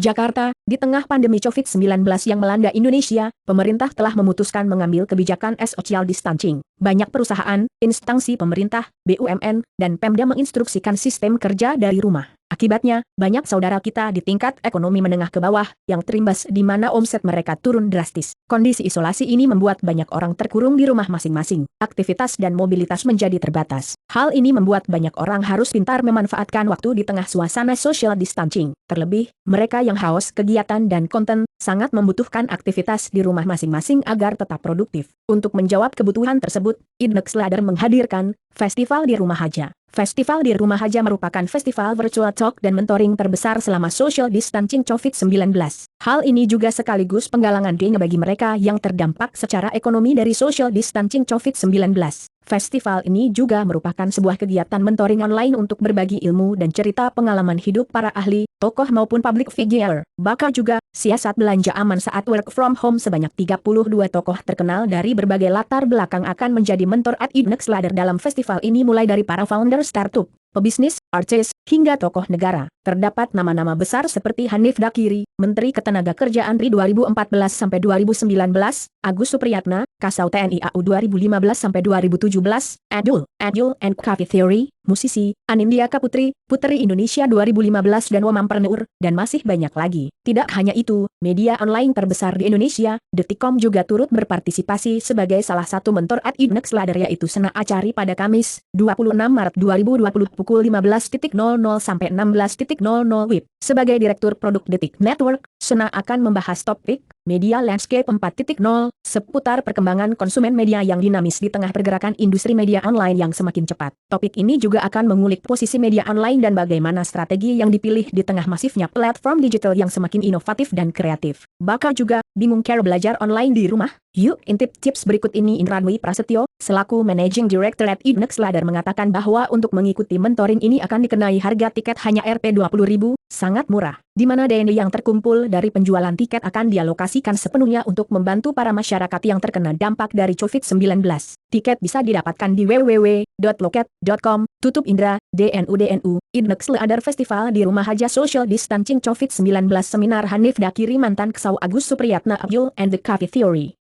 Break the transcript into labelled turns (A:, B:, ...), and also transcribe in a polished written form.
A: Jakarta, di tengah pandemi COVID-19 yang melanda Indonesia, pemerintah telah memutuskan mengambil kebijakan social distancing. Banyak perusahaan, instansi pemerintah, BUMN, dan Pemda menginstruksikan sistem kerja dari rumah. Akibatnya, banyak saudara kita di tingkat ekonomi menengah ke bawah yang terimbas di mana omset mereka turun drastis. Kondisi isolasi ini membuat banyak orang terkurung di rumah masing-masing. Aktivitas dan mobilitas menjadi terbatas. Hal ini membuat banyak orang harus pintar memanfaatkan waktu di tengah suasana social distancing. Terlebih, mereka yang haus kegiatan dan konten sangat membutuhkan aktivitas di rumah masing-masing agar tetap produktif. Untuk menjawab kebutuhan tersebut, Idnexlader menghadirkan Festival di Rumah Aja. Festival di Rumah Aja merupakan festival virtual talk dan mentoring terbesar selama social distancing COVID-19. Hal ini juga sekaligus penggalangan dana bagi mereka yang terdampak secara ekonomi dari social distancing COVID-19. Festival ini juga merupakan sebuah kegiatan mentoring online untuk berbagi ilmu dan cerita pengalaman hidup para ahli, tokoh maupun public figure. Bakal juga siasat belanja aman saat work from home sebanyak 32 tokoh terkenal dari berbagai latar belakang akan menjadi mentor at Idnexlader dalam festival ini mulai dari para founder startup, pebisnis, artis, hingga tokoh negara. Terdapat nama-nama besar seperti Hanif Dakiri, Menteri Ketenagakerjaan RI 2014-2019, Agus Supriyatna, Kasau TNI AU 2015-2017, Adul and Coffee Theory, musisi, Anindya Kaputri, Putri Indonesia 2015 dan Womampreneur, dan masih banyak lagi. Tidak hanya itu, media online terbesar di Indonesia, Detikcom juga turut berpartisipasi sebagai salah satu mentor at Idnexlader yaitu Sena Acari pada Kamis, 26 Maret 2020 pukul 15.00 sampai 16.00 WIB. Sebagai Direktur Produk Detik Network, Sena akan membahas topik Media Landscape 4.0 seputar perkembangan konsumen media yang dinamis di tengah pergerakan industri media online yang semakin cepat. Topik ini juga akan mengulik posisi media online dan bagaimana strategi yang dipilih di tengah masifnya platform digital yang semakin inovatif dan kreatif. Bakal juga bingung cara belajar online di rumah? Yuk intip tips berikut ini. Indra Dwi Prasetyo, selaku Managing Director at Idnexlader mengatakan bahwa untuk mengikuti mentoring ini akan dikenai harga tiket hanya Rp20.000, sangat murah, di mana dana yang terkumpul dari penjualan tiket akan dialokasikan sepenuhnya untuk membantu para masyarakat yang terkena dampak dari COVID-19. Tiket bisa didapatkan di www.loket.com. Tutup Indra, DNU Idnexlader Festival di Rumah Aja Social Distancing COVID-19 Seminar Hanif Dakiri Mantan Kasau Agus Supriyatna Abdul and the Coffee Theory.